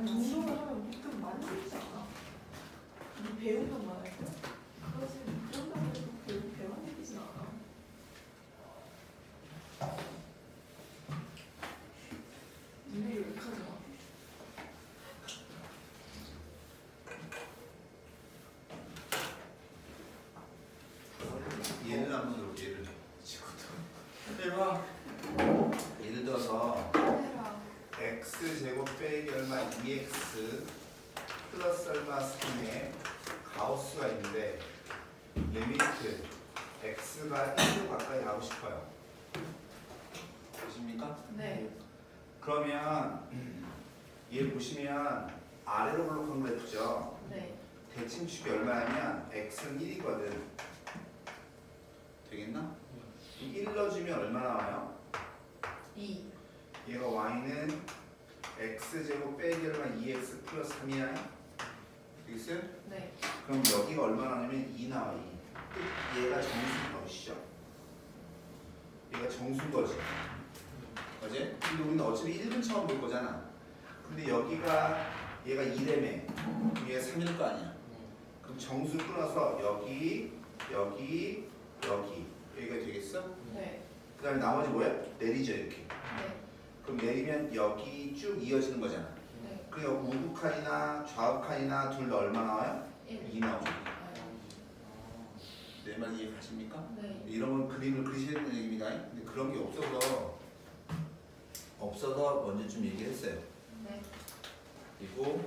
운동을 하면 좀 많이 힘들지 않아? 배운 것만 할 때? 그것을 그런다고 해서 배만 느끼진 않아. 근데 여기까지 와. 예를 한번 들어볼게. 예를 해봐. 예를 들어서 x제곱 빼기 얼마 2x 플러스 얼마 3의 가우스가 있는데 리미트 x가 1로 가까이 가고 싶어요. 보십니까? 네. 그러면 얘 보시면 아래로 블록한 거 했죠? 네. 대칭축이 얼마냐면 x는 1이거든. 되겠나? 1 넣어주면 얼마 나와요? 2. 얘가 y는 x제곱 빼기 얼마 2x 플러스 3이야? 되겠어요? 네. 그럼 여기가 얼마 나오냐면 2 나와. 2. 얘가 정수인 것이죠. 얘가 정수인 거지. 그지? 근데 우리는 어차피 1분 처음 볼 거잖아. 근데 여기가 얘가 2래매. 그럼 얘가 3일 거 아니야. 그럼 정수 끊어서 여기 여기가 되겠어? 네. 그 다음에 나머지 뭐야? 내리죠 이렇게. 네. 그럼 내리면 여기 쭉 이어지는 거잖아. 네. 그럼 우극한이나 좌극한이나 둘 다 얼마 나와요? 1. 2 나오죠. 내 말 이해가십니까? 네. 이런 건 그림을 그리셔야 되는 얘기입니다. 근데 그런 게 없어서 먼저 좀 얘기했어요. 네. 그리고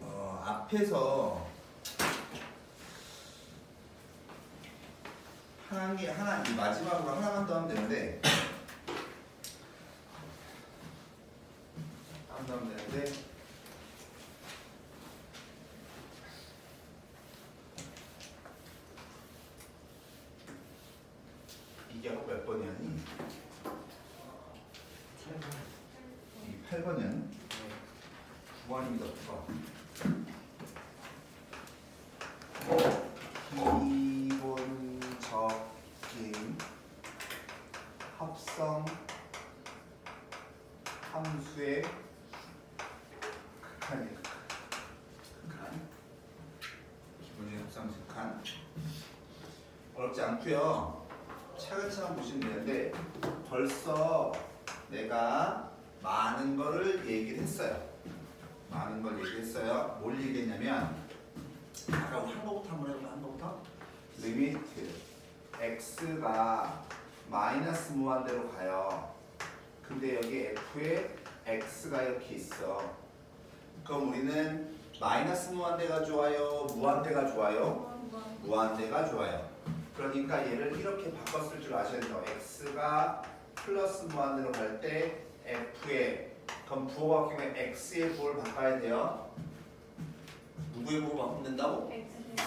앞에서 하나 이 마지막으로 하나만 더 하면 되는데 이게 몇 번이었니? 8번. 8번이었니? 9번입니다. 9번. 기본적인 합성 함수의 극한이에요. 극한. 기본적인 합성 함수 극한. 어렵지 않고요. 차근차근 보시면 되는데 벌써 내가 많은 거를 얘기를 했어요. 많은 걸 얘기했어요. 뭘 얘기했냐면 아까 우리 한 거부터 한번 해볼까? 한 거부터? 리미트 x가 마이너스 무한대로 가요. 근데 여기 f에 x가 이렇게 있어. 그럼 우리는 마이너스 무한대가 좋아요? 무한대가 좋아요? 무한대가 좋아요. 그러니까 얘를 이렇게 바꿨을 줄 아셔야 돼요. x가 플러스 무한대로 갈 때 f에 그럼 부호가 바뀌면 x의 부호를 바꿔야 돼요. 누구의 부호 바꾸면 된다고?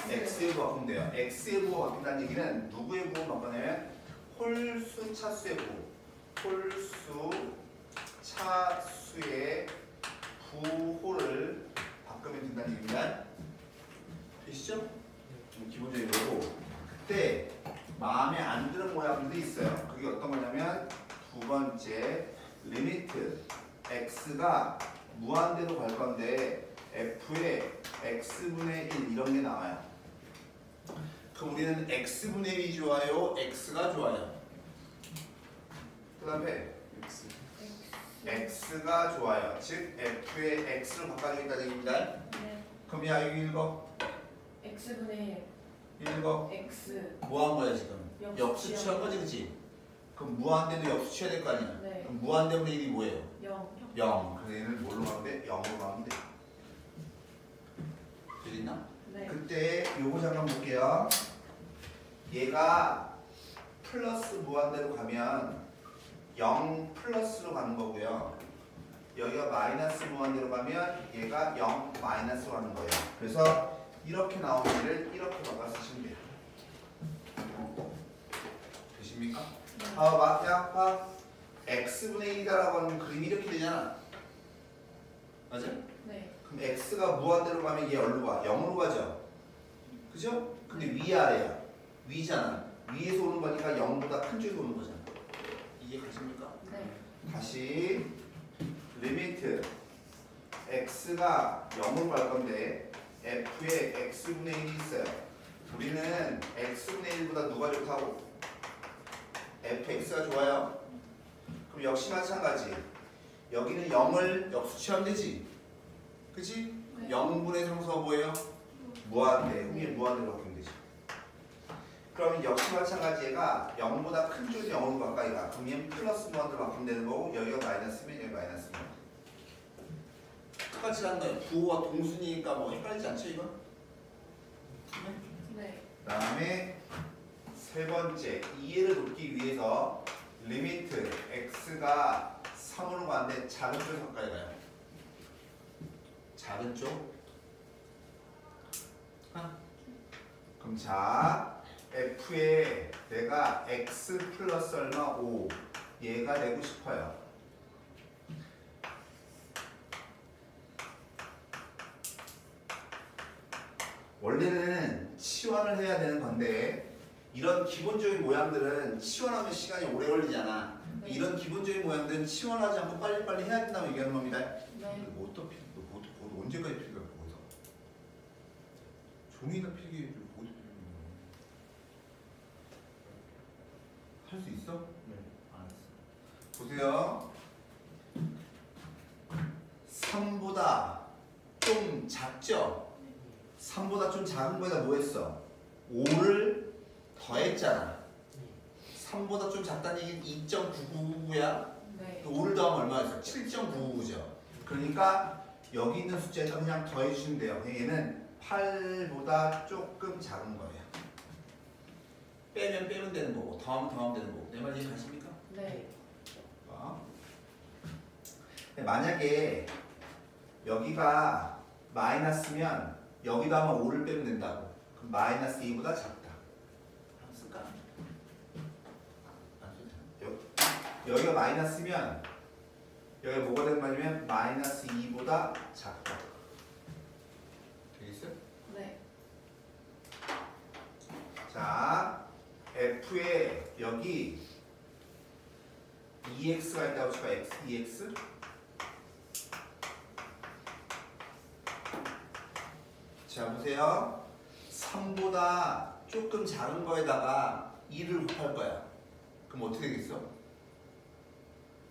x의 부호 바꾸면 돼요. x의 부호 바뀐다는 얘기는 누구의 부호 바꾸냐면 홀수 차수의 부호. 홀수 차수의 부호를 바꾸면 된다는 얘기입니다. 되시죠? 기본적인 거고. 그때 마음에 안 드는 모양도 있어요. 그게 어떤 거냐면 두 번째 리미트 x가 무한대로 갈 건데 f에 x분의 1 이런 게 나와요. 그럼 우리는 x분의 1이 좋아요? x가 좋아요? 그 다음에 x가 좋아요. 즉 f에 x를 바꿔주겠다는 얘기입니다. 네. 그럼 야 여기 읽어. x분의 1읽어. x. 뭐 한 거야 지금? 역수 취한 거지 그치? 그럼 무한대도 역수 취해야 될 거 아니야? 네. 그럼 무한대분의 1이 뭐예요? 0. 0. 그래서 얘는 뭘로 가면 돼? 0으로 가면 돼. 들리나? 네. 그때 요거 잠깐 볼게요. 얘가 플러스 무한대로 가면 0 플러스로 가는 거고요. 여기가 마이너스 무한대로 가면 얘가 0 마이너스로 가는 거예요. 그래서 이렇게 나온 얘를 이렇게 바꿔 쓰시면 돼요. 되십니까? 네. 봐. x분의 1이다라고 하는 그림이 이렇게 되잖아. 맞아? 네. 그럼 x가 무한대로 가면 얘 어디로 가? 0으로 가죠. 그죠? 근데 위아래야. 위잖아. 위에서 오는 거니까 0보다 큰 쪽에서 오는 거잖아. 이해 가십니까? 네. 다시 리미트 x가 0으로 갈 건데 f에 x분의 1이 있어요. 우리는 x분의 1보다 누가 좋다고? fx가 좋아요. 그럼 역시 마찬가지. 여기는 0을 역수치하면 되지. 그치? 네. 0분의 상수가 뭐예요? 무한대. 흥미를 무한대로 바꾸면 되지. 그러면 역시 마찬가지 얘가 0보다 큰 쪽에서 0으로 가까이 가. 그러면 플러스 무한대로 바꾸면 되는 거고 여기가 마이너스면 여기 마이너스면 똑같이 하는 거예요. 부호와 동순이니까 뭐 헷갈리지 않죠 이거? 네. 그 다음에 세 번째 이해를 돕기 위해서 리미트 x가 3으로 가는데 작은 쪽에서 가까이 가요. 작은 쪽. 그럼 자 f에 내가 x 플러스 얼마 5 얘가 내고 싶어요. 원래는 치환을 해야 되는 건데 이런 기본적인 모양들은 치환하면 시간이 오래 걸리잖아. 네. 이런 기본적인 모양들은 치환하지 않고 빨리빨리 해야 된다고 얘기하는 겁니다. 네. 뭐 어떤 필기, 뭐 언제까지 필기할 거기서? 종이나 필기 뭐 할 수 있어? 네. 알았어. 보세요. 3보다 좀 작죠? 3보다 좀 작은 거에다 뭐 했어? 5를 더했잖아. 3보다 좀 작다는 얘기는 2.999야. 네. 5를 더하면 얼마였어? 7.999죠. 그러니까 여기 있는 숫자에다 그냥 더해주시면 돼요. 얘는 8보다 조금 작은 거예요. 빼면 되는 거고 더하면 되는 거고. 내 말 이해가십니까? 네. 만약에 여기가 마이너스면 여기다 하면 5를 빼면 된다고. 그럼 마이너스 2보다 작다. 한번 쓸까? 여기가 마이너스면 여기가 뭐가 되는 말이면 마이너스 2보다 작다. 되겠어요? 네. 자, f에 여기 ex가 있다고 치고 ex 자 보세요. 3보다 조금 작은 거에다가 2를 곱할 거야. 그럼 어떻게 되겠어?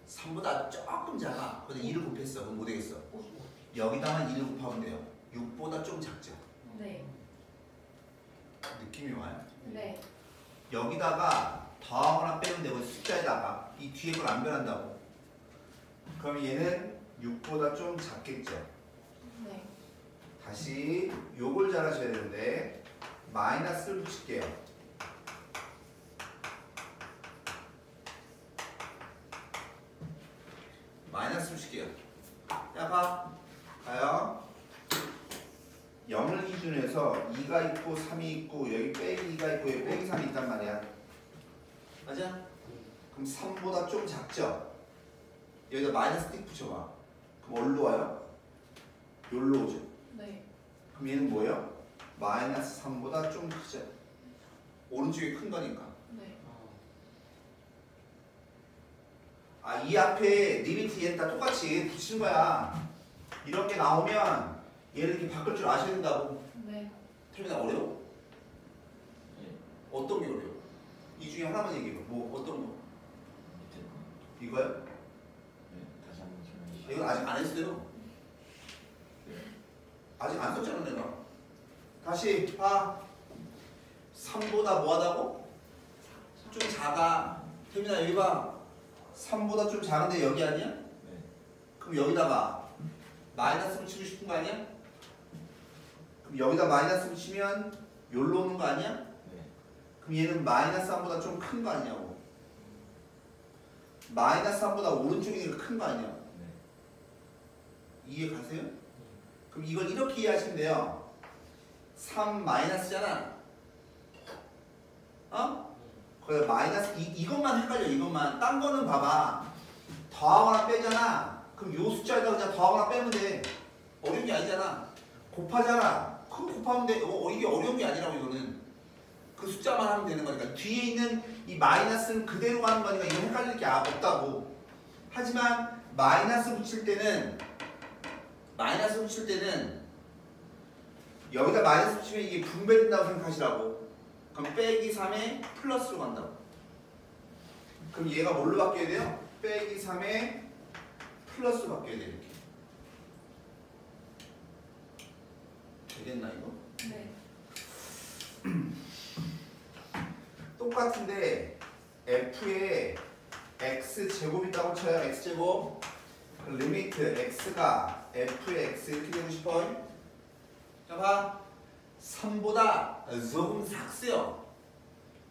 3보다 조금 작아. 근데 2를 곱했어. 그럼 뭐 되겠어? 여기다만 2를 곱하면 돼요. 6보다 좀 작죠. 네. 느낌이 와요? 네. 여기다가 더하거나 빼면 되고 숫자에다가 이 뒤에 걸 안 변한다고. 그럼 얘는 6보다 좀 작겠죠. 네. 다시 요걸 잘 하셔야 되는데 마이너스를 붙일게요. 마이너스 붙일게요. 야 봐. 가요. 0을 기준으로 해서 2가 있고 3이 있고 여기 빼기 2가 있고 여기 빼기 3이 있단 말이야. 맞아? 그럼 3보다 좀 작죠? 여기다 마이너스 띡 붙여봐. 그럼 어디로 와요? 여기로 오죠. 네. 그럼 얘는 뭐예요? 마이너스 3보다 좀 크죠? 오른쪽이 큰 거니까. 네. 아, 이 앞에 리미트 얘는 다 똑같이 붙이는 거야. 이런 게 나오면 얘를 이렇게 바꿀 줄 아셔야 된다고. 네. 태민아 어려워? 어떤 게 어려워? 이 중에 하나만 얘기해봐. 뭐 어떤 거? 이거요? 네. 다시 한번 설명해 주시죠. 이건 아직 안 했어요. 아직 안 썼잖아 내가. 다시 봐. 3보다 뭐하다고? 좀 작아. 태민아 여기 봐. 3보다 좀 작은데 여기 아니야? 네. 그럼 여기다가 마이너스 붙이고 싶은 거 아니야? 그럼 여기다 마이너스 붙이면 여기로 오는 거 아니야? 네. 그럼 얘는 마이너스 3보다 좀 큰 거 아니냐고. 마이너스 3보다 오른쪽이니까 큰 거 아니야. 네. 이해 가세요? 그럼 이걸 이렇게 이해하시면 돼요. 3 마이너스잖아. 어? 그래 마이너스 이것만 헷갈려. 이것만. 딴 거는 봐봐. 더하거나 빼잖아. 그럼 요 숫자에다 그냥 더하거나 빼면 돼. 어려운 게 아니잖아. 곱하잖아. 그거 곱하면 돼. 이게 어려운 게 아니라고 이거는. 그 숫자만 하면 되는 거니까. 뒤에 있는 이 마이너스는 그대로 가는 거니까 이거 헷갈릴 게 없다고. 하지만 마이너스 붙일 때는 여기다 마이너스 붙이면 이게 분배된다고 생각하시라고. 그럼 빼기 3에 플러스로 간다고. 그럼 얘가 뭘로 바뀌어야 돼요? 빼기 3에 플러스로 바뀌어야 돼. 이렇게. 되겠나 이거? 네. 똑같은데 f에 x제곱 있다고 쳐요. x제곱. 리미트 x가 f의 x 이렇게 되고 싶어요. 자 봐. 3보다 조금 작세요.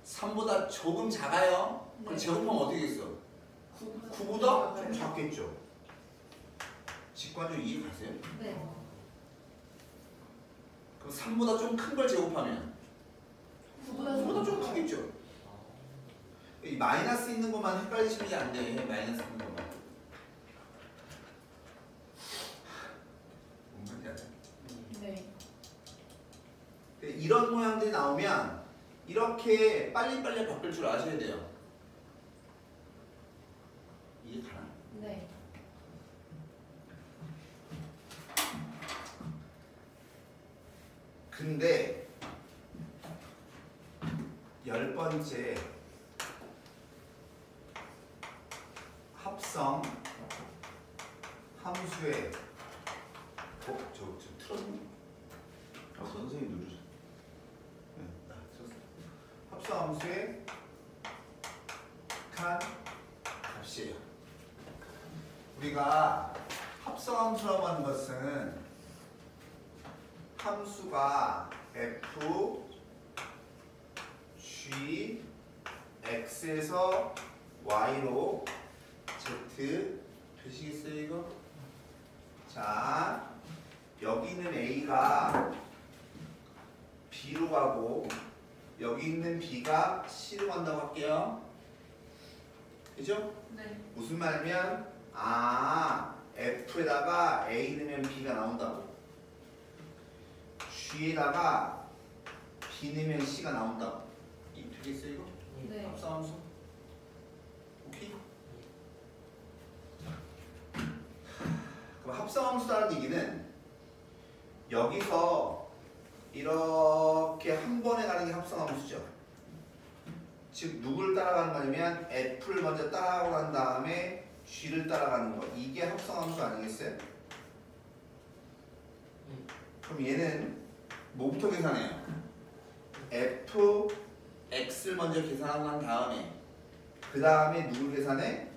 3보다 조금 작아요. 그럼 네. 제곱하면 어떻게 되겠어? 9보다 좀 작겠죠. 직관적으로 이해 가세요? 네. 그럼 3보다 좀 큰 걸 제곱하면 9보다 좀 크겠죠. 이 마이너스 있는 것만 헷갈리시면 안 돼. 마이너스 있는 것만. 뭔 말이야? 네. 이런 모양들이 나오면 이렇게 빨리빨리 바꿀 줄 아셔야 돼요. 이해 가나? 네. 근데 10번째 합성 함수의 저 틀었니? 선생님 누르셨어요. 네, 나 틀었어. 합성 함수의 극한 값이에요. 우리가 합성 함수라고 하는 것은 함수가 f, g, x에서 y로 z 되시겠어요 이거? 자, 여기 있는 a가 b로 가고 여기 있는 b가 c로 간다고 할게요. 그죠? 네. 무슨 말이면 f에다가 a 넣으면 b가 나온다고. g에다가 b 넣으면 c가 나온다고. 이 되겠어요 이거? 네. 합성함수. 오케이? 그럼 합성함수라는 얘기는 여기서 이렇게 한 번에 가는 게 합성함수죠. 즉 누구를 따라가는 거냐면 f를 먼저 따라가고 난 다음에 g를 따라가는 거. 이게 합성함수 아니겠어요? 그럼 얘는 뭐부터 계산해요? f, x를 먼저 계산하고 난 다음에 그 다음에 누굴 계산해?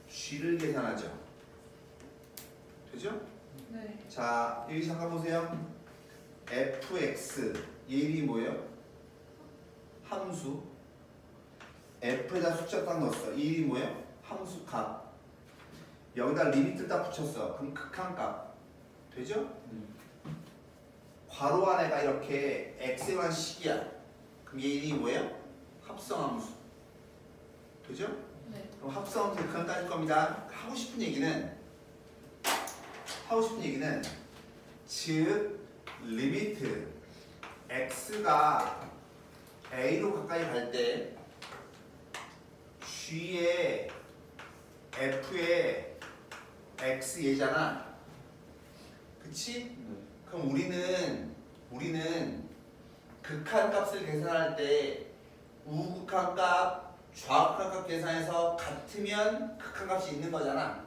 g를 계산하죠. 되죠? 네. 자, 여기 잠깐 보세요. fx 얘 이름이 뭐예요? 함수. f에다 숫자 딱 넣었어. 이 이름이 뭐예요? 함수 값. 여기다 리미트 딱 붙였어. 그럼 극한값. 되죠? 괄호 안에가 이렇게 x만 식이야. 그럼 얘 이름이 뭐예요? 합성함수. 되죠? 네. 그럼 합성함수 극한 따질 겁니다. 하고 싶은 얘기는 즉 리미트 x가 a로 가까이 갈 때 g의 f의 x 얘잖아. 그치? 그럼 우리는 극한값을 계산할 때 우극한값, 좌극한값 계산해서 같으면 극한값이 있는 거잖아.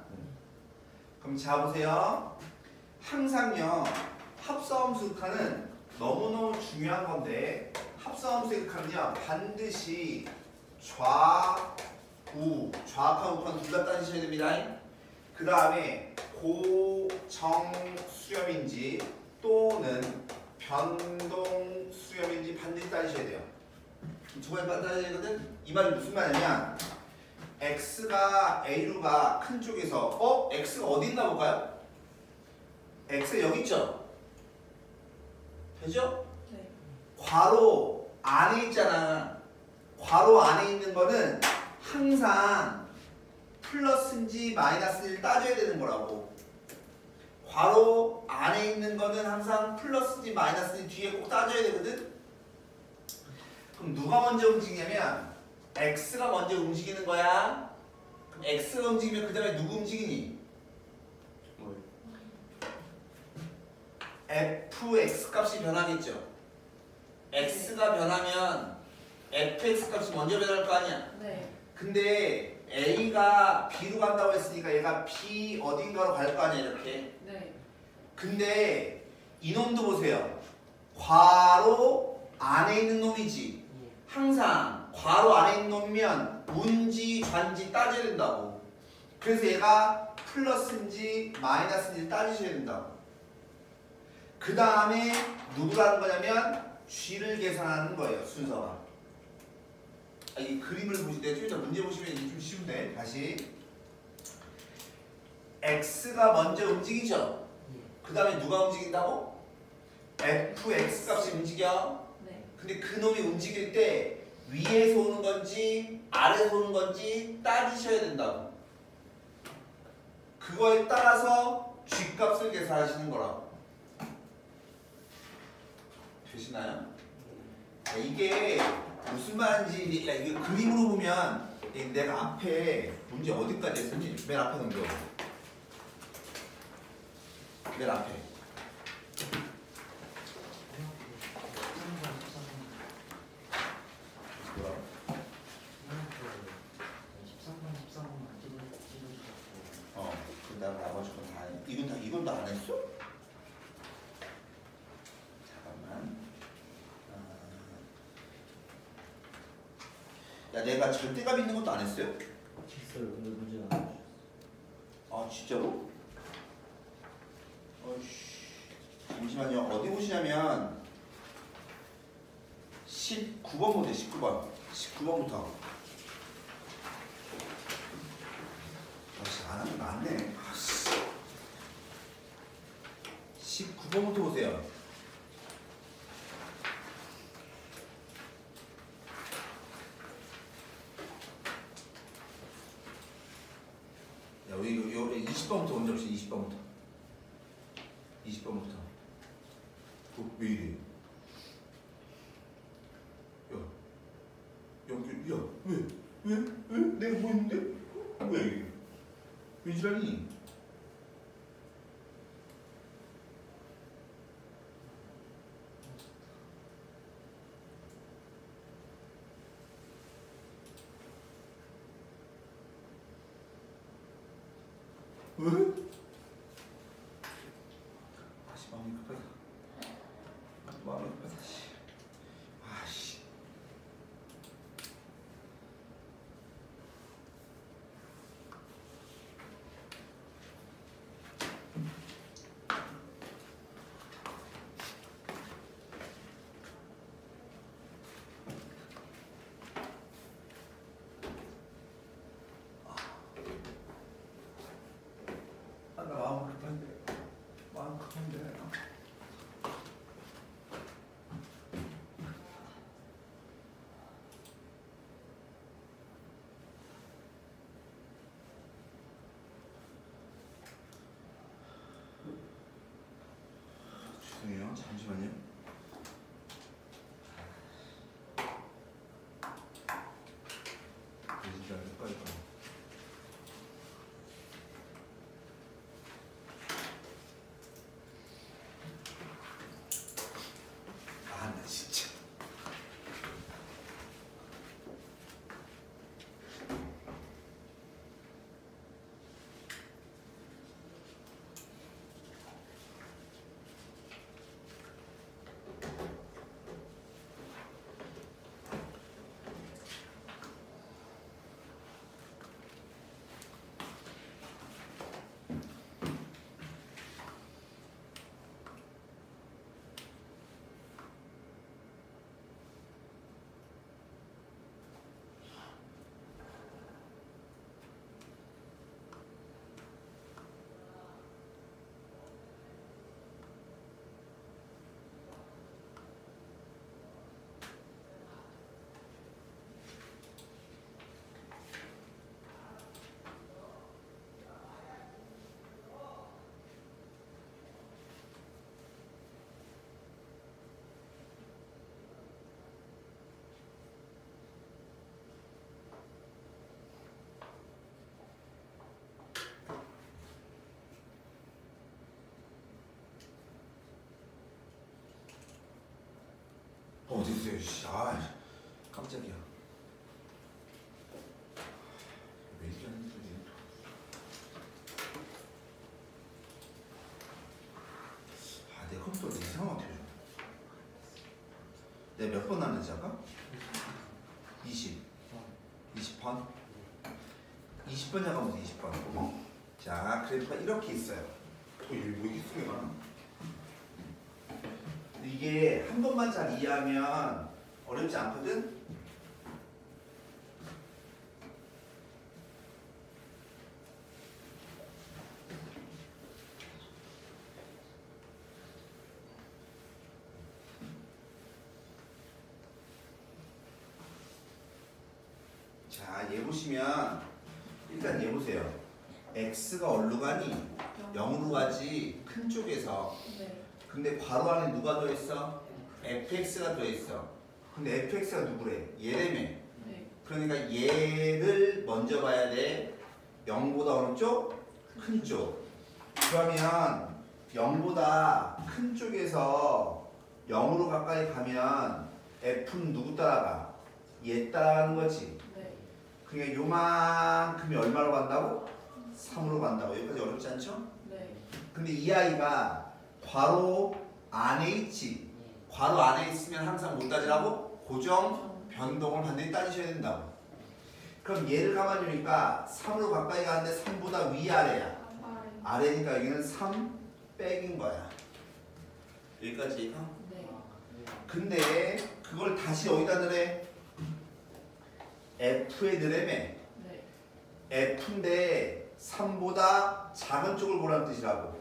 그럼 자 보세요. 항상요 합성함수 극한은 너무너무 중요한 건데 합성함수의 극한은요 반드시 좌우, 좌악한 우극한 둘 다 따지셔야 됩니다. 그 다음에 고정수렴인지 또는 변동수렴인지 반드시 따지셔야 돼요. 두 가지 따져야 되거든. 이 말이 무슨 말이냐면 x가 a로 가 큰 쪽에서 x가 어디 있나 볼까요? x가 여기 있죠? 되죠? 네. 괄호 안에 있잖아. 괄호 안에 있는 거는 항상 플러스인지 마이너스인지 따져야 되는 거라고. 괄호 안에 있는 거는 항상 플러스인지 마이너스인지 뒤에 꼭 따져야 되거든. 그럼 누가 먼저 움직이냐면 x가 먼저 움직이는 거야. 그럼 x가 움직이면 그 다음에 누구 움직이니? 뭐 fx 값이 변하겠죠. x가 변하면 fx 값이 먼저 변할 거 아니야. 네. 근데 a가 b로 간다고 했으니까 얘가 b 어딘가로 갈 거 아니야 이렇게. 네. 근데 이놈도 보세요. 괄호 안에 있는 놈이지. 항상 괄호 안에 있는 놈이면 운지 좌인지 따져야 된다고. 그래서 얘가 플러스인지 마이너스인지 따지셔야 된다고. 그 다음에 누구라는 거냐면 g를 계산하는 거예요. 순서가. 이 그림을 보실 때 좀 이따 문제 보시면 이게 좀 쉬운데 다시 x가 먼저 움직이죠. 그 다음에 누가 움직인다고? fx 값이 움직여. 네. 근데 그 놈이 움직일 때 위에서 오는 건지 아래에서 오는 건지 따지셔야 된다고. 그거에 따라서 g 값을 계산하시는 거라고. 되시나요? 이게 무슨 말인지 야, 이게 그림으로 보면 내가 앞에 문제 어디까지 했었니? 맨 앞에 넘겨. 맨 앞에. 뭐라고? 13번, 14번만 찍어주셨고. 그럼 나 나머지 건 다 해. 이건 다 안 했어? 잠깐만. 야, 내가 절대값 있는 것도 안 했어요? 했어요. 근데 문제가 안 나오셨어요. 아, 진짜로? 잠시만요. 어디 보시냐면 19번 보세요. 19번. 19번부터. 안 하면 맞네. 19번부터 보세요. 야, 우리 20번부터 먼저 봅시다. 20번부터. 20번부터. 왜 이래? 왜? 내가 뭐 했는데? 왜? 왜 지랄이니? 왜? 아씨, 마음이 급하다. 마음이 급하다. 아씨. 나 마음 급한데. 마음 급한데. 죄송해요. 잠시만요. 진짜 헷갈릴까. 아, 나 진짜. 어디 있어요? 씨, 아, 깜짝이야. 왜 이렇게 하는 거지? 아, 내 컴퓨터 이상한 거 해줘. 내가 몇 번 나는지 아까? 20. 20번? 20번 잠깐만 20번. 자, 그래프가 이렇게 있어요. 뭐 이렇게 쓰게 많아? 이게 한 번만 잘 이해하면 어렵지 않거든? 자, 얘 보시면 일단 얘 보세요. x가 어디로 가니? 0으로 가지 큰 쪽에서. 네. 근데 괄호 안에 누가 더있어? fx가 더있어. 근데 fx가 누구래? 얘라며. 네. 그러니까 얘를 먼저 봐야 돼. 0보다 어느 쪽? 큰 쪽. 그러면 0보다 큰 쪽에서 0으로 가까이 가면 f는 누구 따라가? 얘 따라가는 거지. 네. 그러니까 요만큼이 얼마로 간다고? 3으로 간다고. 여기까지 어렵지 않죠? 네. 근데 이 아이가 괄호 안에 있지. 괄호 안에 있으면 항상 못 따지라고? 고정, 변동을 반드시 따지셔야 된다고. 그럼 얘를 가만히 보니까 3으로 가까이 가는데 3보다 위아래야. 아래니까 여기는 3 백인 거야. 여기까지 이해가? 네. 근데 그걸 다시 여기다 넣으래. F에 넣으래매. 네. F인데 3보다 작은 쪽을 보라는 뜻이라고.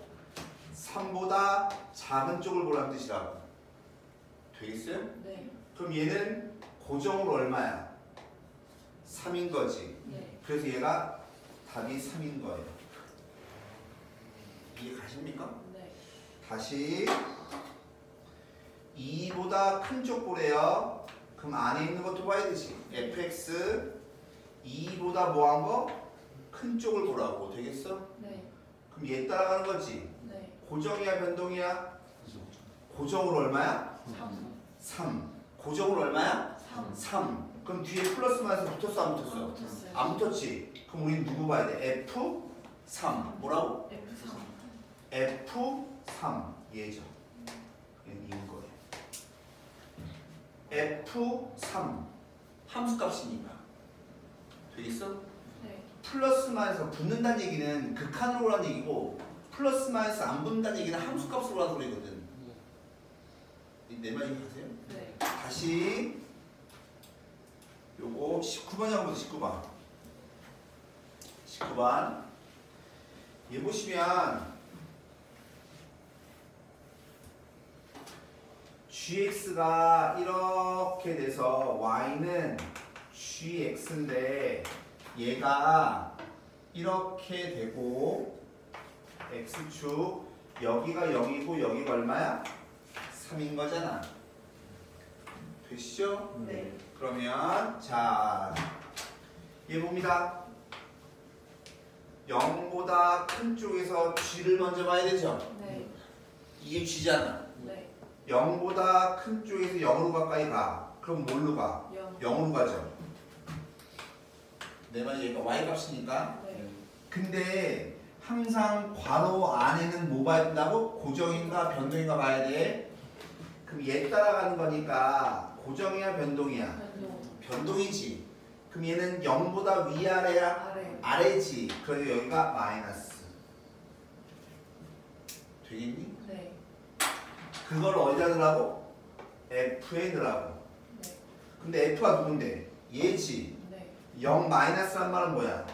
3보다 작은 쪽을 보라는 뜻이라고. 되겠어요? 네. 그럼 얘는 고정으로 얼마야? 3인 거지. 네. 그래서 얘가 답이 3인 거예요. 이해 가십니까? 네. 다시 2보다 큰 쪽 보래요. 그럼 안에 있는 것도 봐야 되지. fx 2보다 뭐한 거? 큰 쪽을 보라고. 되겠어? 네. 그럼 얘 따라가는 거지. 네. 고정이야 변동이야? 고정으로 얼마야? 3. 3. 고정으로 얼마야? 3. 3. 그럼 뒤에 플러스 마이너스 붙었어 안 붙었어? 안 붙었어요. 안 붙었지. 그럼 우린 누구 봐야 돼? F3. 뭐라고? F3. F3. 얘죠. 얘는 이은 거예요. F3. 함수값이니까. 되겠어? 네. 플러스 마이너스 붙는다는 얘기는 극한으로 오라는 얘기고 플러스 마이너스 안 붙는다는 얘기는 함수값으로 오라는 소리거든. 내 말 이해하세요? 네. 다시 요거 19번이 한번 19번. 19번. 얘 보시면 gx가 이렇게 돼서 y는 gx인데 얘가 이렇게 되고 x축 여기가 0이고 여기가 얼마야? 3인 거잖아. 되시죠? 네. 그러면 자, 얘 봅니다. 0보다 큰 쪽에서 g를 먼저 봐야 되죠? 네. 이게 g잖아. 네. 0보다 큰 쪽에서 0으로 가까이 가. 그럼 뭘로 가? 0. 0으로 가죠. 내 말이 얘가 y 값이니까. 네. 근데 항상 괄호 안에는 뭐 봐야 된다고? 고정인가 변동인가 봐야 돼. 그럼 얘 따라가는 거니까 고정이야 변동이야? 변동. 변동이지. 그럼 얘는 0보다 위아래야? 아래. 아래지. 그래서 여기가 마이너스. 되겠니? 네. 그걸 어디다 넣으라고? F에 넣으라고. 네. 근데 F가 누군데? 얘지. 네. 0 마이너스란 말은 뭐야?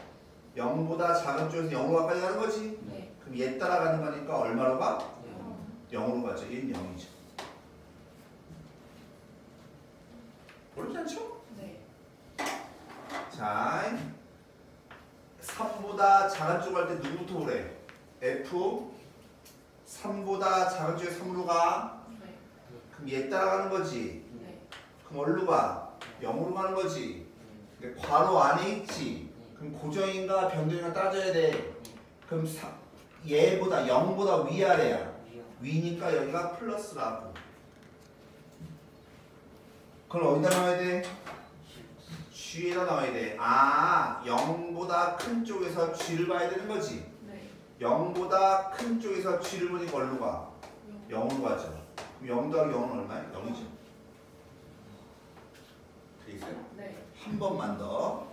0보다 작은 쪽에서 0으로 가까이 가는 거지? 네. 그럼 얘 따라가는 거니까 얼마로 가? 0. 0으로 가죠. 얘는 0이죠. 어렵지 않죠? 네. 자, 3보다 작은 쪽 갈 때 누구부터 오래? F 3보다 작은 쪽에 3으로 가. 네. 그럼 얘 따라가는 거지. 네. 그럼 어디로 가? 0으로 가는 거지. 근데 괄호 안에 있지. 그럼 고정인가 변동인가 따져야 돼. 그럼 얘보다 0보다 위아래야. 위니까 여기가 플러스라고. 그럼 어디다 나와야 돼? G에다 나와야 돼. 아, 0보다 큰 쪽에서 G를 봐야 되는 거지. 네. 0보다 큰 쪽에서 G를 보니까 어디로 가? 0으로 가죠. 그럼 0 더하기 0은 얼마야? 0이죠. 되겠어요? 네. 한 번만 더.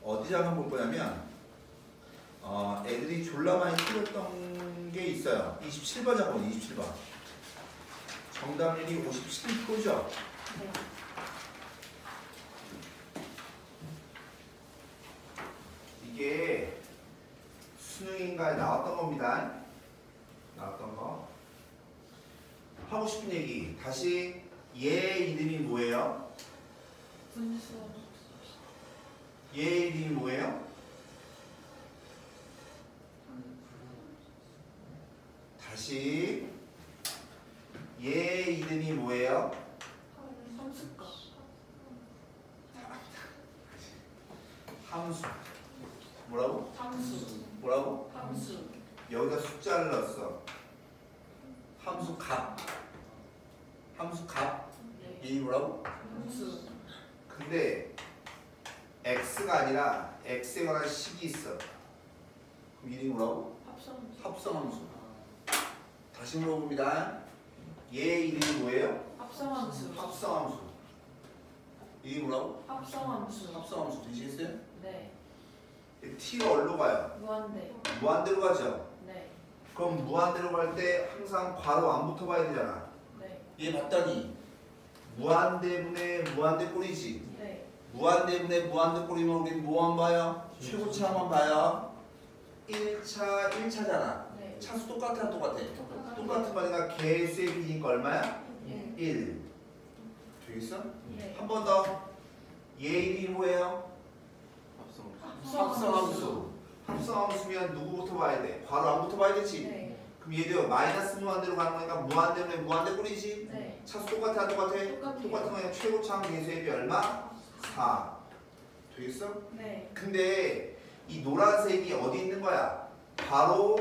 어디 잠깐 볼 거냐면 애들이 졸라 많이 틀렸던 게 있어요. 27번 잠깐 27번. 정답률이 57%죠. 네. 이게 수능인가에 나왔던 겁니다. 나왔던 거. 하고 싶은 얘기. 다시 얘 이름이 뭐예요? 분수. 얘 이름이 뭐예요? 다시 얘 이름이 뭐예요? 함수가. 함수. 뭐라고? 함수. 뭐라고? 함수. 여기다 숫자를 넣었어. 함수 값. 함수 값. 네. 이 뭐라고? 함수. 근데 x가 아니라 x에 관한 식이 있어. 그럼 이름이 뭐라고? 합성함수. 합성함수. 다시 물어봅니다. 얘 이름이 뭐예요? 합성함수. 합성함수. 이게 뭐라고? 합성함수. 합성함수. 되시겠어요? 네. t가 어디로 가요? 무한대. 무한대로 가죠. 네. 그럼 무한대로 갈 때 항상 괄호 안 붙어봐야 되잖아. 네. 얘 봤더니 무한대분의 무한대꼴이지. 네. 무한대분의 무한대꼴이면 우리는 뭐만 봐요? 최고차만 봐요. 1차 1차잖아. 네. 차수 똑같아 안 똑같아? 똑같아. 똑같은 거니까 개수의 비니까 얼마야? 1. 1. 되겠어? 네. 한 번 더. 얘 이름이 뭐예요? 합성함수. 합성함수면 누구부터 봐야 돼? 괄호 안 붙어 봐야 되지? 네. 그럼 얘도 마이너스 무한대로 가는 거니까 무한대분의 무한대꼴이지? 네. 차수 똑같아 안 똑같아? 똑같아요. 똑같은 거니까 최고차항 개수의 비 얼마? 4. 되겠어? 네. 근데 이 노란색이 어디 있는 거야? 바로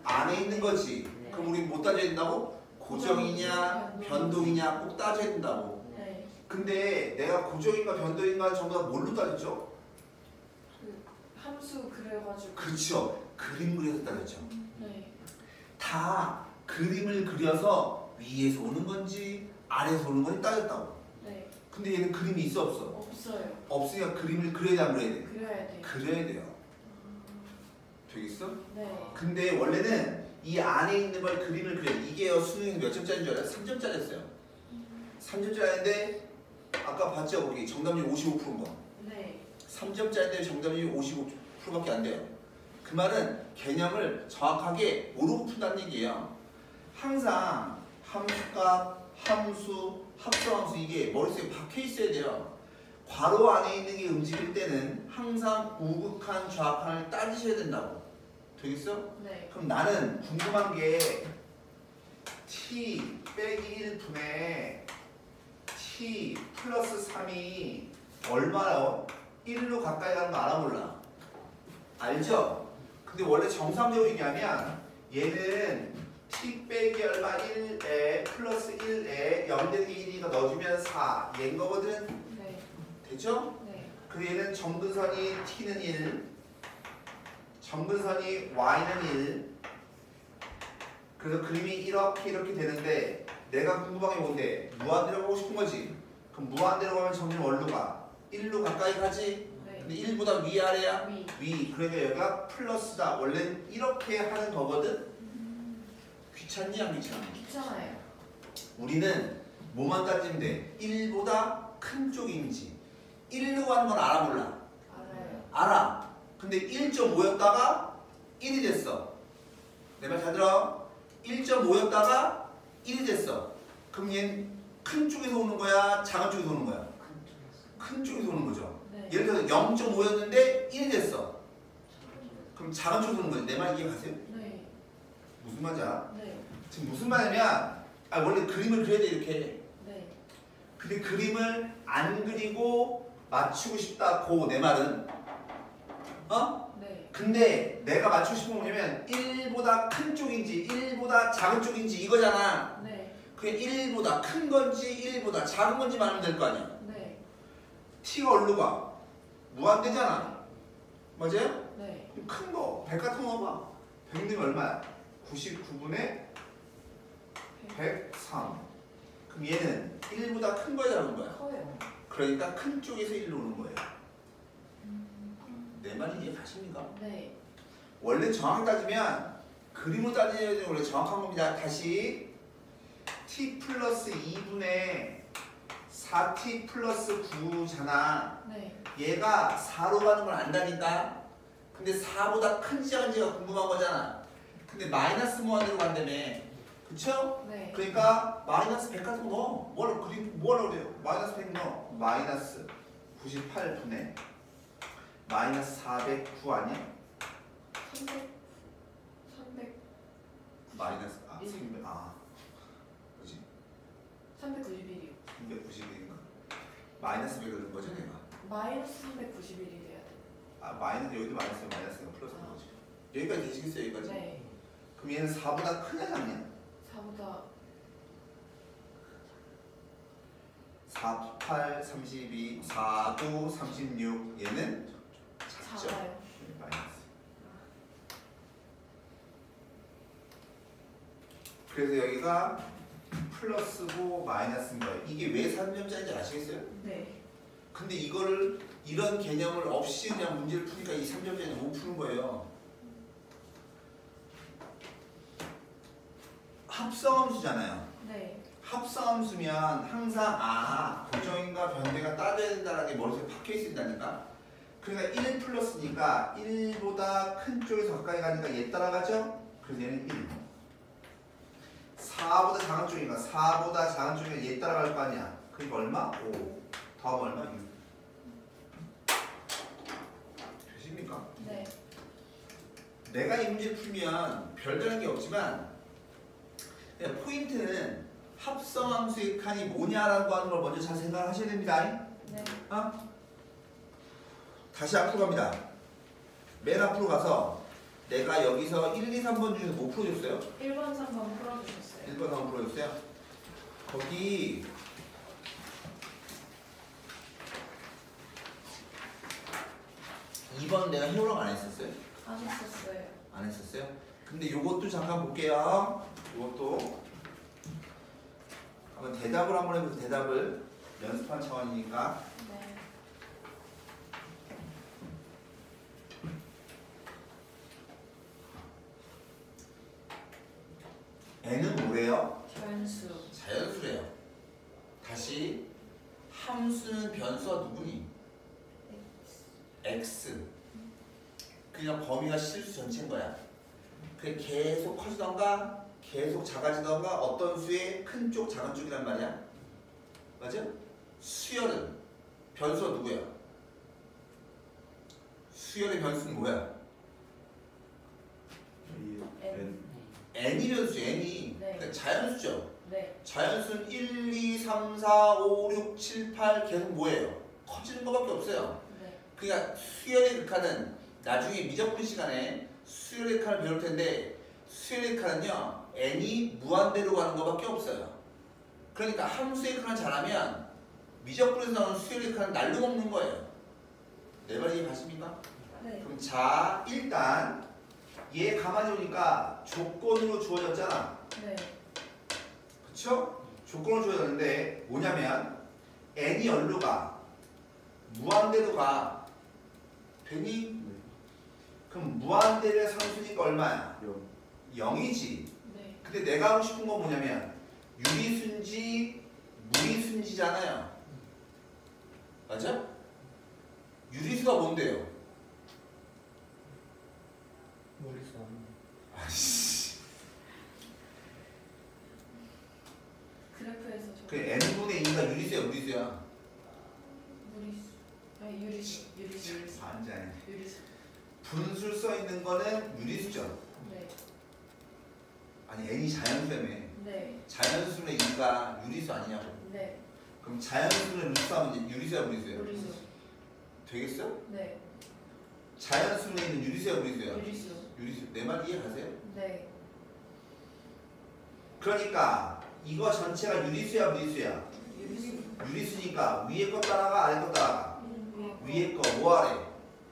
안에 있는 거지. 네. 그럼 우리 뭐 따져야 된다고? 고정이냐 변동이냐 꼭 따져야 된다고. 네. 근데 내가 고정인가 변동인가 전부 다 뭘로 따졌죠? 그 함수 그려가지고. 그렇죠. 그림 그려서 따졌죠. 네. 다 그림을 그려서 위에서 오는 건지 아래에서 오는 건지 따졌다고. 네. 근데 얘는 그림이 있어 없어? 없어요. 없으니까 그림을 그려야 돼 안 그려야 돼? 그려야 돼. 그려야 돼요. 되겠어? 네. 근데 원래는 이 안에 있는 걸 그림을 그려야 돼. 이게요 수능이 몇 점짜리인 줄 알아요? 3점짜리였어요. 3점짜리인데 아까 봤죠? 거기 정답률 55%인 거. 네. 3점짜리인데 정답률이 55%밖에 안 돼요. 그 말은 개념을 정확하게 모르고 푼다는 얘기예요. 항상 함수값, 함수, 합성함수 이게 머릿속에 박혀 있어야 돼요. 괄호 안에 있는 게 움직일 때는 항상 우극한, 좌극한을 따지셔야 된다고. 되겠어? 네. 그럼 나는 궁금한 게 t 빼기 1분의 t 플러스 3이 얼마요? 1로 가까이 가는 거 알아 몰라? 알죠? 근데 원래 정상적으로 얘기하면 얘는 t 빼기 얼마 1에 플러스 1에 0 되기 1이니까 넣어주면 4 얘인 거거든? 네. 됐죠? 네. 그리고 얘는 점근선이 t는 1 점근선이 y는 1 그래서 그림이 이렇게 되는데 내가 궁금한 게 뭔데? 무한대로 가고 싶은 거지? 그럼 무한대로 가면 점점 어디로 가? 1로 가까이 가지? 네. 근데 1보다 위아래야? 위. 위. 그러니까 여기가 플러스다. 원래는 이렇게 하는 거거든? 귀찮니 안 귀찮니? 귀찮아요. 우리는 뭐만 따지면 돼? 1보다 큰 쪽인지 1로 가는 건 알아 몰라? 알아요. 알아. 근데 1.5였다가 1이 됐어. 내 말 잘 들어? 1.5였다가 1이 됐어. 그럼 얘는 큰 쪽에서 오는 거야? 작은 쪽에서 오는 거야? 큰 쪽에서 오는 거죠. 네. 예를 들어서 0.5였는데 1이 됐어. 그럼 작은 쪽에서 오는 거지. 내 말 이해가세요? 네. 무슨 말인지 알아? 네. 지금 무슨 말이냐면 원래 그림을 그려야 돼 이렇게. 네. 근데 그림을 안 그리고 맞추고 싶다고 내 말은. 어? 네. 근데 내가 맞추고 싶은 건 뭐냐면 1보다 큰 쪽인지 1보다 작은 쪽인지 이거잖아. 네. 그게 1보다 큰 건지 1보다 작은 건지 말하면 될 거 아니야. 네. t가 어디로 가? 무한대잖아. 맞아요? 네. 그럼 큰 거, 100 같은 거 봐. 100는 얼마야? 99분의 103. 그럼 얘는 1보다 큰 거야, 작은 거야? 커요. 그러니까 큰 쪽에서 1로 오는 거예요. 내 말이 이해 가십니까? 네. 원래 정확히 따지면 그림으로 따지는 게 원래 정확한 겁니다. 다시 t 플러스 2분의 4t 플러스 9잖아. 네. 얘가 4로 가는 걸 안다니까. 근데 4보다 큰지 작은지가 궁금한 거잖아. 근데 마이너스 무한대로 간다며. 그쵸? 네. 그러니까 마이너스 100 같은 거 넣어. 뭐라 그래요? 마이너스 100 넣어. 마이너스 98분의 마이너스 409 아니야? 300 마이너스 300 그지? 391이요. 391인가? 마이너스 100을 넣은 거죠 내가? 마이너스 391이 돼야 돼. 마이너스 여기도 마이너스가 플러스인 거지. 여기까지 되시겠어요? 여기까지? 네. 그럼 얘는 4보다 크냐 작냐? 4보다 4, 8, 32, 4, 9, 36 얘는 작죠? 작아요. 마이너스. 그래서 여기가 플러스고 마이너스인 거예요. 이게 왜 3점짜리인지 아시겠어요? 네. 근데 이거를 이런 개념을 없이 그냥 문제를 푸니까 이 3점짜리는 못 푸는 거예요. 합성함수잖아요. 네. 합성함수면 항상 고정인과 변대가 따져야 된다는 게 머릿속에 박혀 있다니까. 그러니까 1 플러스니까 1보다 큰 쪽에서 가까이 가니까 얘 따라가죠? 그래서 얘는 1. 4보다 작은 쪽이니까 4보다 작은 쪽이니까 얘 따라갈 거 아니야. 그러니까 얼마? 5. 더하면 얼마? 6. 되십니까? 네. 내가 이 문제를 풀면 별다른 게 없지만 그냥 포인트는 합성함수의 칸이 뭐냐라고 하는 걸 먼저 잘 생각하셔야 됩니다. 네. 다시 앞으로 갑니다. 맨 앞으로 가서 내가 여기서 1, 2, 3번 중에서 뭐 풀어줬어요? 1번, 3번 풀어주셨어요. 1번, 3번 풀어줬어요? 거기 2번 내가 해오라고 안 했었어요? 안 했었어요. 안 했었어요? 근데 요것도 잠깐 볼게요. 요것도 한번 대답을 한번 해보세요. 대답을 연습한 차원이니까. 네. n은 뭐래요? 변수. 자연수래요. 다시 함수는 변수와 누구니? x. 그냥 범위가 실수 전체인 거야. 그게 계속 커지던가 계속 작아지던가 어떤 수의 큰 쪽 작은 쪽이란 말이야. 맞아? 수열은 변수가 누구야? 수열의 변수는 뭐야? N. n이 변수 n이. 네. 그러니까 자연수죠. 네. 자연수는 1, 2, 3, 4, 5, 6, 7, 8 계속 뭐예요? 커지는 것밖에 없어요. 네. 그러니까 수열의 극한은 나중에 미적분 시간에 수열의 극한을 배울 텐데 수열의 극한은요 n이 무한대로 가는 것밖에 없어요. 그러니까 함수의 극한을 잘하면 미적분에서 나오는 수열의 극한은 날로 먹는 거예요. 내 말 이해 가십니까? 네. 그럼 자 일단 얘 가만히 보니까 조건으로 주어졌잖아. 네. 그쵸? 조건으로 주어졌는데 뭐냐면 n이 열로 가 무한대로 가 되니? 그럼 무한대의 상수니까 얼마야? 0이지. 네. 근데 내가 하고 싶은 건 뭐냐면 유리수인지 무리수인지잖아요. 맞아? 유리수가 뭔데요? 모르겠어. 아씨. 그래프에서 저 그 n분의 2가 유리수야 무리수야? 무리수. 아니 유리수. 유리수. 완전. 유리수. 분술 써 있는 거는 유리수죠. 네. 아니 n이 자연수라며. 네. 자연수의 2가 유리수 아니냐고. 네. 그럼 자연수는 루수하면 유리수야 무리수야? 유리수. 되겠어? 네. 자연수에 있는 유리수야 무리수야? 유리수. 유리수. 내 말 이해 가세요? 네. 그러니까 이거 전체가 유리수야 무리수야? 유리수. 유리수니까 위에 거 따라가 아래 거 따라가? 위에 거 뭐 하래?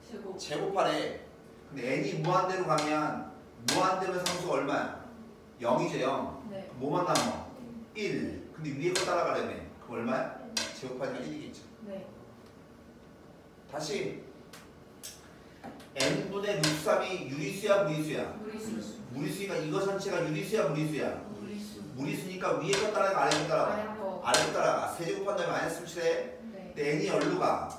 제곱. 제곱하래. 근데 n이 무한대로 가면 무한대면 상수가 얼마야? 0이죠 0. 네. 뭐만 남아? 1. 근데 위에 거 따라가려면 그거 얼마야? 제곱하니까 1이겠죠. 네. 다시 n분의 루트 3이 유리수야 무리수야? 무리수. 무리수니까 이거 전체가 유리수야 무리수야? 무리수. 무리수니까 위에 거 따라가 아래 거 따라가? 아래 거. 아래 거 따라가. 세제곱한 다음에 마이너스 붙이래. 네. 근데 n이 열로 가.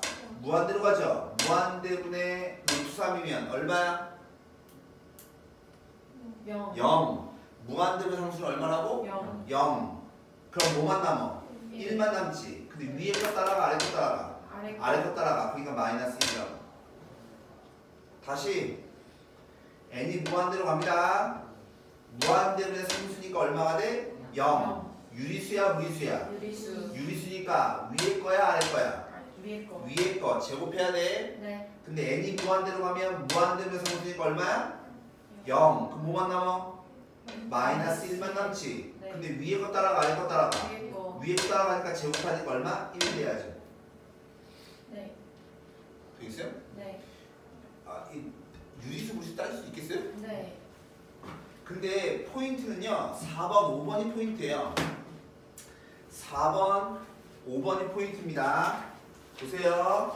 무한대로 가죠? 무한대분의 루트 3이면 얼마야? 0. 0. 무한대분 상수는 얼마라고? 0. 0. 그럼 뭐만 남어? 1만 남지. 근데 위에 거 따라가 아래 거 따라가? 아래 거. 아래 거 따라가. 그러니까 마이너스 1이라고. 다시 n이 무한대로 갑니다. 무한대분의 상수니까 얼마가 돼? 0. 유리수야 무리수야? 유리수. 유리수니까 위에 거야 아래 거야? 위에 거. 위에 거 제곱해야 돼. 네. 근데 n이 무한대로 가면 무한대분의 상수니까 얼마야? 0. 그럼 뭐만 남아? 마이너스 1만 남지. 네. 근데 위에 거 따라가 아래 거 따라가? 위에 거. 위에 거 따라가니까 제곱하니까 얼마? 1 돼야죠. 네. 되겠어요? 네. 아, 이 유리수 무시 따질 수 있겠어요? 네. 근데 포인트는요 4번 5번이 포인트예요. 4번 5번이 포인트입니다. 보세요.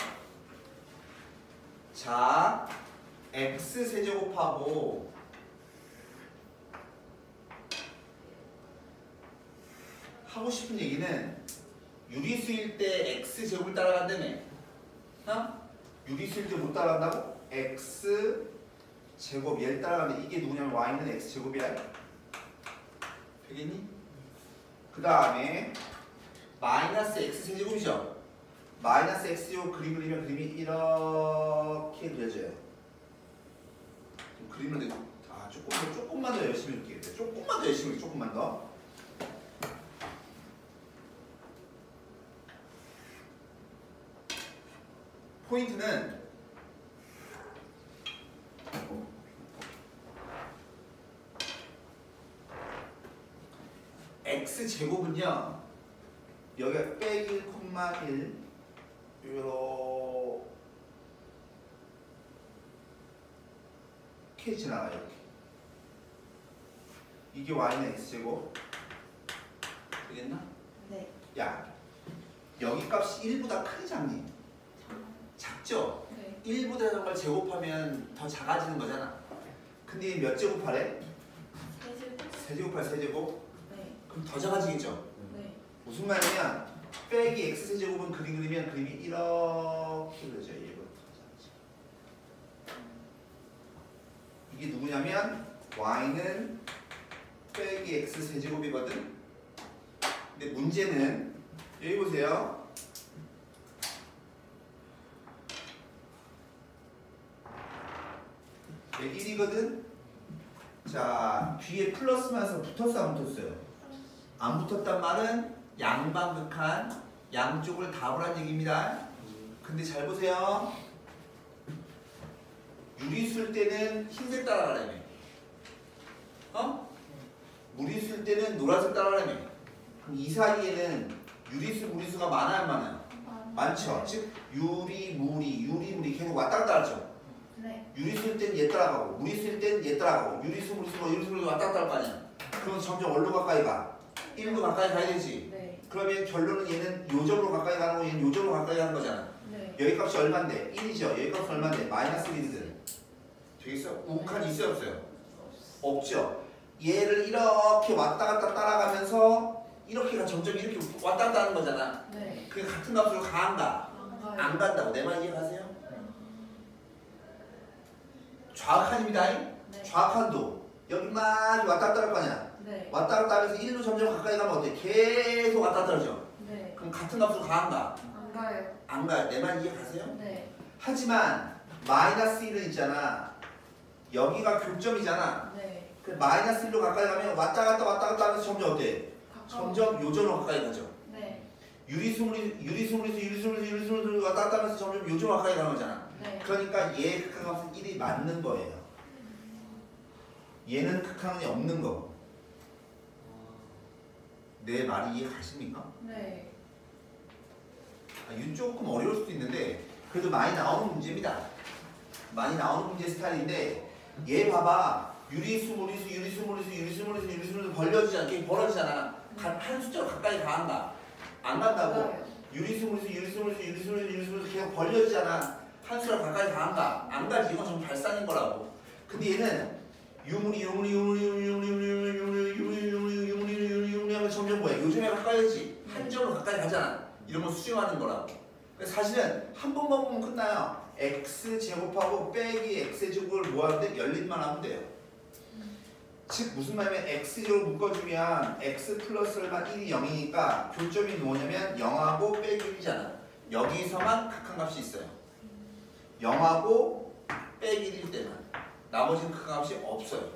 자 x 세제곱하고 하고 싶은 얘기는 유리수일 때 x 제곱을 따라간다며. 어? 유리수일 때 못 따라간다고? x 제곱 얘를 따라가면 이게 누구냐면 y는 x 제곱이야. 되겠니? 그 다음에 마이너스 x 세제곱이죠. 마이너스 x 제곱 그림 그리면 그림이 이렇게 그려져요. 좀 그림을 내고 조금만 더 열심히 그릴게요. 조금만 더 열심히 조금만 더. 포인트는 x 제곱은요 여기가 빼기 1,1 이렇게 지나가요. 이렇게. 이게 y는 x 제곱 되겠나? 네. 야 여기 값이 1보다 크지 작니? 작죠? 네. 1보다 작은 걸 제곱하면 더 작아지는 거잖아. 근데 몇 제곱하래? 세제곱. 세제곱할 세제곱? 네. 그럼 더 작아지겠죠? 네. 무슨 말이냐면 빼기 x 세제곱은 그림 그리면 그림이 이렇게 그려져요. 얘부터 이게 누구냐면 y는 빼기 x 세제곱이거든. 근데 문제는 여기 보세요. 얘 1이거든. 자 뒤에 플러스면서 붙었어 안 붙었어요? 안 붙었단 말은 양방극한 양쪽을 다 보란 얘기입니다. 근데 잘 보세요. 유리수일 때는 흰색 따라가라며. 어? 무리수일 때는 노란색 따라가라며. 그럼 이 사이에는 유리수 무리수가 많아요 안 많아요? 많죠. 즉 유리 무리 계속 왔다 갔다 하죠. 네. 유리수일 땐 얘 따라가고 무리수일 땐 얘 따라가고 유리수 무리수 왔다 갔다 할 거 아니야. 그럼 점점 어디로 가까이 가? 1로 가까이 가야 되지. 네. 그러면 결론은 얘는 요점으로 가까이 가는 거 얘는 요점으로 가까이 가는 거잖아. 네. 여기 값이 얼만데? 1이죠. 여기 값이 얼만데? 마이너스 1이거든. 되겠어? 우칸이 있어요 없어요? 없죠. 얘를 이렇게 왔다 갔다 따라가면서 이렇게가 점점 이렇게 왔다 갔다 하는 거잖아. 네. 그게 같은 값으로 가 안 가? 안 가요. 안 간다고. 내 말 이해가세요? 좌악한입니다. 네. 좌악한도 여기만 왔다 갔다 할 거 아니야. 네. 왔다 갔다 하면서 1로 점점 가까이 가면 어때? 계속 왔다 갔다 하죠. 네. 그럼 같은 값으로 가 안 가? 안 가요. 안 가요. 내 말 이해가세요? 네. 하지만 마이너스 1은 있잖아. 여기가 교점이잖아. 네. 그 마이너스 1로 가까이 가면 왔다 갔다 하면서 점점 어때? 점점 요점으로 가까이 가죠. 네. 유리수 왔다 갔다 하면서 점점 요점으로 가까이 가는 거잖아. 네. 그러니까 얘 극한값은 1이 맞는 거예요. 얘는 극한이 없는 거. 내 말이 이해 가십니까? 네. 이건 조금 어려울 수도 있는데 그래도 많이 나오는 문제입니다. 많이 나오는 문제 스타일인데 얘 봐봐. 유리수, 무리수, 유리수, 무리수, 유리수, 무리수, 유리수, 무리수 벌어지잖아. 이게 벌어지잖아. 한 숫자로 가까이 가한다. 안 간다고. 맞아요. 유리수, 무리수, 유리수, 무리수, 유리수, 무리수, 유리수, 무리수 계속 벌려지잖아. 한 숫자로 가까이 가한다. 안 가지. 이건 좀 발산인 거라고. 근데 얘는 유무리, 유무리, 유무리, 유무리, 유무리, 유무리, 유무리, 유무리, 유무리, 유무리, 유무리, 유무리 하면 점점 뭐야? 요즘에 가까이지. 한 점으로 가까이 가잖아. 이런 거 수정하는 거라고. 그래서 사실은 한 번만 보면 끝나요. x 제곱하고 빼기 x의 제곱을 모았는데 열림만 하면 돼요. 즉 무슨 말이냐면 x제곱 묶어주면 x 플러스 얼마 1이 0이니까 교점이 뭐냐면 0하고 빼기 1이잖아. 여기서만 극한값이 있어요. 0하고 빼기 1일 때만. 나머지는 극한값이 없어요.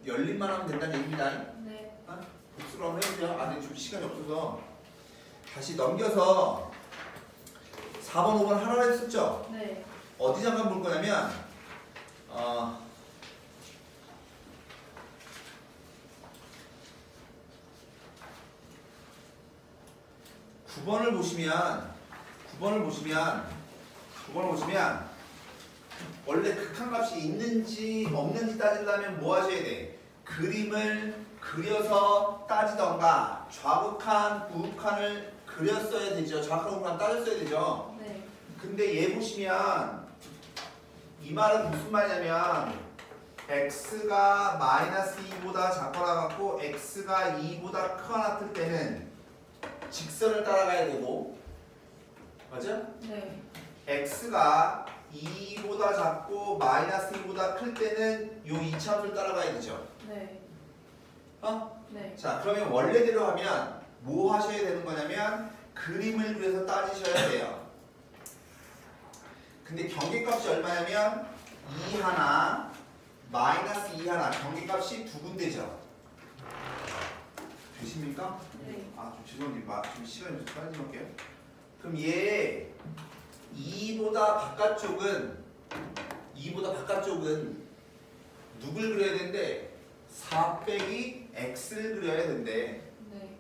열림만 하면 된다는 얘기입니다. 네. 복수를 한번 해보세요. 근데 좀 시간이 없어서 다시 넘겨서 4번, 5번 하라고 했었죠? 네. 어디 잠깐 볼 거냐면 9번을 보시면 원래 극한값이 있는지 없는지 따지려면 뭐 하셔야 돼? 그림을 그려서 따지던가 좌극한, 우극한을 그렸어야 되죠. 좌극한, 우극한 따졌어야 되죠. 네. 근데 얘 보시면 이 말은 무슨 말이냐면 x가 마이너스 2보다 작거나 같고 x가 2보다 크거나 같을 때는 직선을 따라가야 되고 맞아? 네. x가 2보다 작고 마이너스 2보다 클 때는 요 이차원을 따라가야 되죠. 네. 네. 자, 그러면 원래대로 하면 뭐 하셔야 되는 거냐면 그림을 그려서 따지셔야 돼요. 근데 경계값이 얼마냐면 2 하나 마이너스 2 하나 경계값이 두 군데죠. 되십니까? 네. 좀 죄송한데 좀 시간이 좀 빨리 좀 할게요. 그럼 얘 2보다 바깥쪽은 누굴 그려야 되는데 4 빼기 x를 그려야 된대. 네.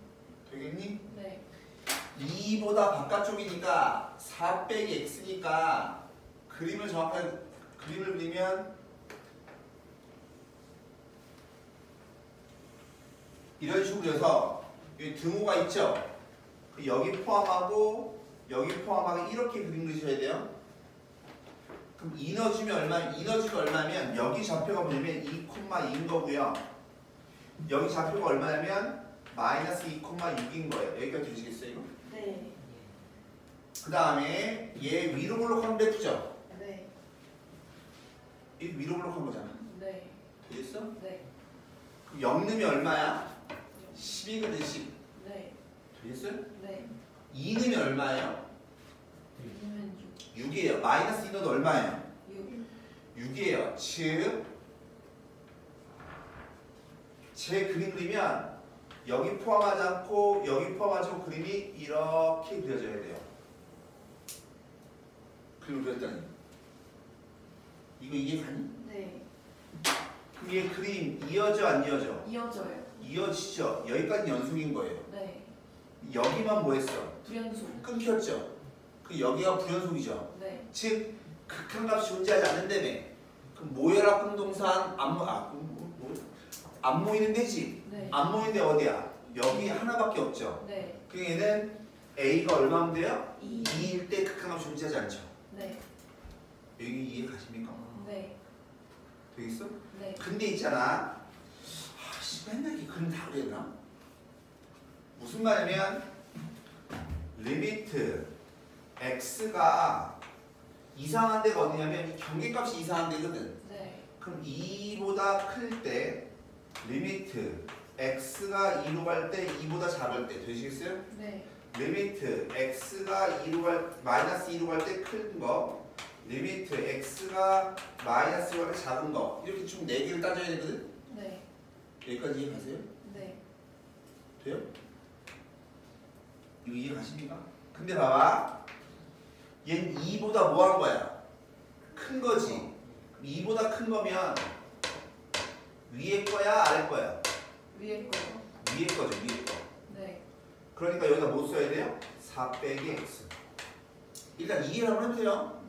되겠니? 네. 2보다 바깥쪽이니까 4 빼기 x니까 그림을 정확하게 그림을 그리면 이런 식으로 그려서 여기 등호가 있죠? 여기 포함하고 여기 포함하고 이렇게 그림 그리셔야 돼요. 그럼 이너지가 얼마면 여기 좌표가 뭐냐면 2,2인 거고요. 여기 좌표가 얼마냐면 마이너스 2,6인 거예요. 여기까지 되시겠어요? 이거? 네. 그 다음에 얘 위로 블록하면 F죠? 네. 이 위로 블록한 거잖아. 네. 되겠어? 네. 그럼 0 넣으면 얼마야? 10이거든 10. 네. 되겠어요? 네. 2 넣으면 얼마예요? 6. 6이에요. 마이너스 2 넣어도 얼마예요? 6. 6이에요. 즉, 제 그림 그리면 여기 포함하지 않고 여기 포함하지 않고 그림이 이렇게 그려져야 돼요. 그림을 그렸더니 이거 이해 가니? 네. 그럼 얘 그림 이어져 안 이어져? 이어져요. 이어지죠. 여기까지 연속인 거예요. 네. 여기만 뭐 했어? 불연속. 끊겼죠. 그 여기가 불연속이죠. 네. 즉 극한값이 존재하지 않는다며. 그럼 모여라 공동산 안 모이는 데지. 네. 안 모이는 데 어디야? 여기 하나밖에 없죠. 네. 그 얘는 a가 얼마면 돼요? 2. 2일 때 극한값이 존재하지 않죠. 네. 여기 이해 가십니까? 네. 되겠어? 네. 근데 있잖아. 맨날 이 그림 다 그려야 되나? 무슨 말이냐면 리미트 x가 이상한 데가 어디냐면 이 경계값이 이상한 데거든. 네. 그럼 2보다 클 때 리미트 x가 2로 갈 때 2보다 작을 때 되시겠어요? 네. 리미트 x가 2로 마이너스 2로 갈 때 큰 거 리미트 x가 마이너스 2로 갈 때 작은 거 이렇게 총 4개를 따져야 되거든? 네. 여기까지 이해가세요? 네. 돼요? 이거 이해 가십니까? 근데 봐봐. 얘는 2보다 뭐 한 거야? 큰 거지. 2보다 큰 거면 위에 거야? 아래 거야? 위에 거. 위에 거죠, 위에 거. 네. 그러니까 여기다 뭐 써야 돼요? 4 빼기 x. 일단 2를 한번 해보세요.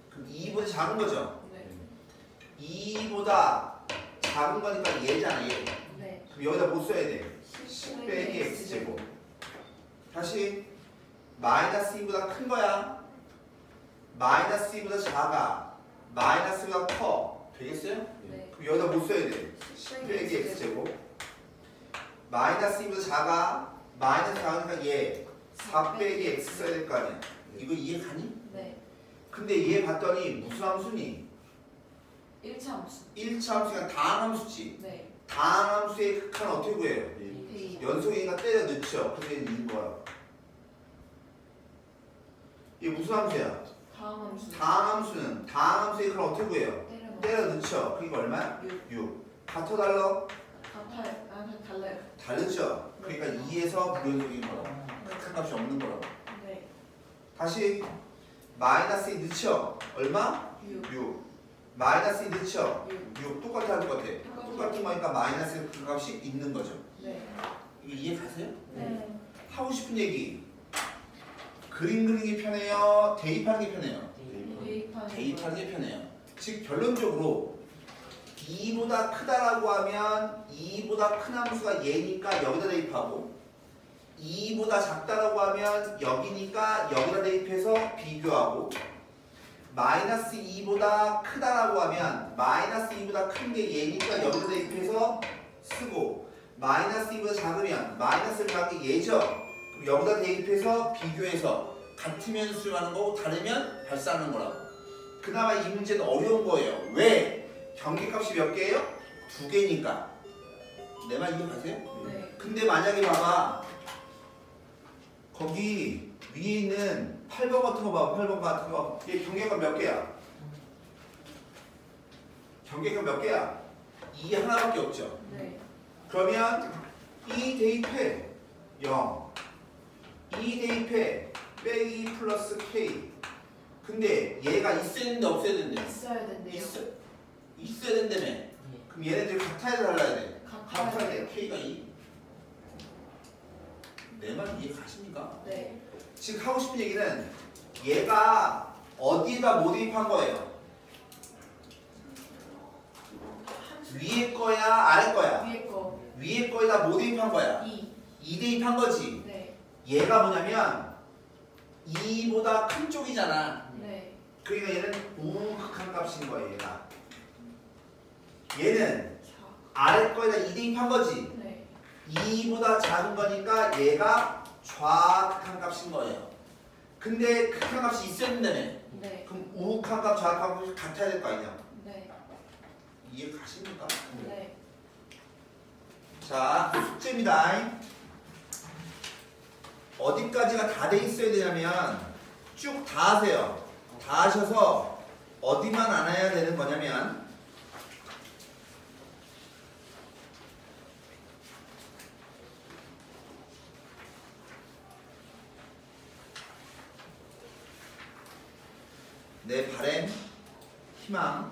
그럼 2보다 작은 거죠? 네. 2보다 작은 거니까 얘잖아, 얘. 네. 그럼 여기다 뭐 써야 돼? 10 10 빼기 x제곱. 다시 마이너스 2보다 큰 거야? 마이너스 2보다 작아? 마이너스보다 커? 되겠어요? 네. 그럼 여기다 뭐 써야 돼? 10 빼기 x제곱. 마이너스 2보다 작아? 마이너스 작으니까 얘 4 빼기 x 써야 될 거 아니야? 이거 이해 가니? 네. 근데 얘 봤더니 무슨 함수니? 1차 함수. 1차 함수가 다항함수지. 네. 다항함수의 극한은 어떻게 구해요? 데이. 연속이니까 때려 넣죠. 근데 있는 거야. 이게 무슨 함수야? 다음 함수. 다항함수는 다항함수의 극한을 어떻게 구해요? 때려. 때려 넣죠. 그러니까 얼마야? 6. 6. 같아 달라? 같아요. 아, 달라요. 다르죠. 그러니까 2에서 불연속인 거라고. 네. 큰 값이 없는 거라고. 네. 다시 마이너스 2 넣죠. 얼마? 6. 6. 마이너스 2 넣죠. 6. 6. 똑같아 똑같아. 똑같은 거니까 마이너스 그 값이 있는 거죠. 네. 이거 이해 가세요? 네. 하고 싶은 얘기. 그림 그리는 게 편해요? 대입하는 게 편해요? 대입하는. 대입하는 게 편해요. 즉 결론적으로 2보다 크다라고 하면 2보다 큰 함수가 얘니까 여기다 대입하고 2보다 작다라고 하면 여기니까 여기다 대입해서 비교하고 마이너스 2보다 크다라고 하면 마이너스 2보다 큰 게 얘니까 여기다 대입해서 쓰고 마이너스 2보다 작으면 마이너스를 작은 게 얘죠. 그럼 여기다 대입해서 비교해서 같으면 수렴하는 거고 다르면 발사하는 거라고. 그나마 이 문제는 어려운 거예요. 왜? 경계값이 몇 개예요? 2개니까. 내 말 이해가세요? 네. 근데 만약에 봐봐. 거기 위에 있는 8번 같은 거 봐. 8번 같은 거. 얘 경계값 몇 개야? 경계값 몇 개야? 2 하나밖에 없죠. 네. 그러면 2 대입해 0 2 대입해 빼기 플러스 k. 근데 얘가 있어야 되는데 없어야 되는데? 있어야 된대요. 있어야 된다며. 그럼 얘네들 같아야 돼 달라야 돼? 같아야 같아야 돼요. 돼. k가 2. 내 말 이해 가십니까? 네. 지금 하고 싶은 얘기는 얘가 어디에다 뭐 대입한 거예요? 위에 거야 아래 거야? 위에 거. 위에 거에다 뭐 대입한 거야? 2. 2 대입한 거지. 네. 얘가 뭐냐면 2보다 큰 쪽이잖아. 네. 그러니까 얘는 우극한 값인 거야 얘가. 얘는 자. 아래 거에다 2 대입한 거지. 네. 2보다 작은 거니까 얘가 좌극한 값인 거예요. 근데 극한 값이 있어야 된다며. 네. 그럼 우극한 값, 좌극한 값이 같아야 될 거 아니냐. 네. 이해 가십니까? 네. 자, 숙제입니다. 어디까지가 다 돼 있어야 되냐면 쭉 다 하세요. 다 하셔서 어디만 안 해야 되는 거냐면 내 바램, 희망,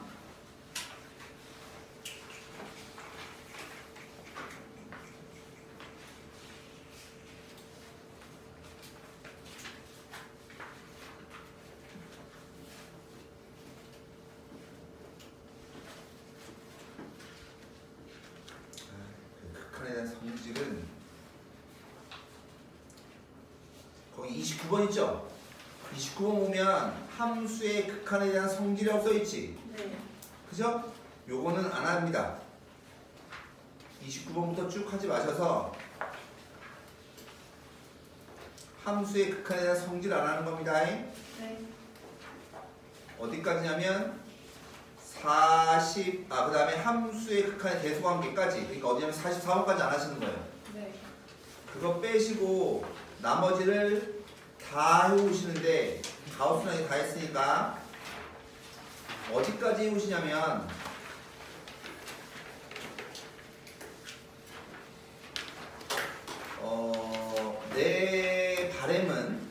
극한에 대한 성질은 거기 29번 있죠? 29번 보면 함수의 극한에 대한 성질이라고 써있지? 네. 그죠? 요거는 안 합니다. 29번부터 쭉 하지 마셔서 함수의 극한에 대한 성질 안 하는 겁니다. 네. 어디까지냐면 40, 그 다음에 함수의 극한의 대소관계까지. 그러니까 어디냐면 44번까지 안 하시는 거예요. 네. 그거 빼시고 나머지를 다 해오시는데 가우스랑이 다 했으니까 어디까지 해오시냐면 내 바램은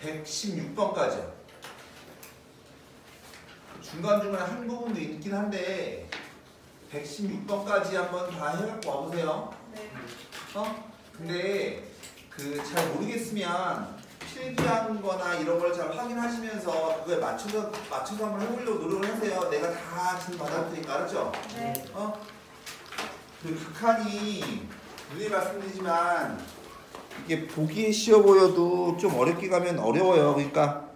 116번까지요. 중간중간에 한 부분도 있긴 한데 116번까지 한번 다 해갖고 와보세요. 네. 근데 그 잘 모르겠으면 필기한 거나 이런 걸 잘 확인하시면서 그거에 맞춰서 한번 해보려고 노력을 하세요. 내가 다 지금 받아볼 테니까, 알았죠? 네. 그 극한이 눈에 말씀드리지만 이게 보기에 쉬워 보여도 좀 어렵게 가면 어려워요. 그러니까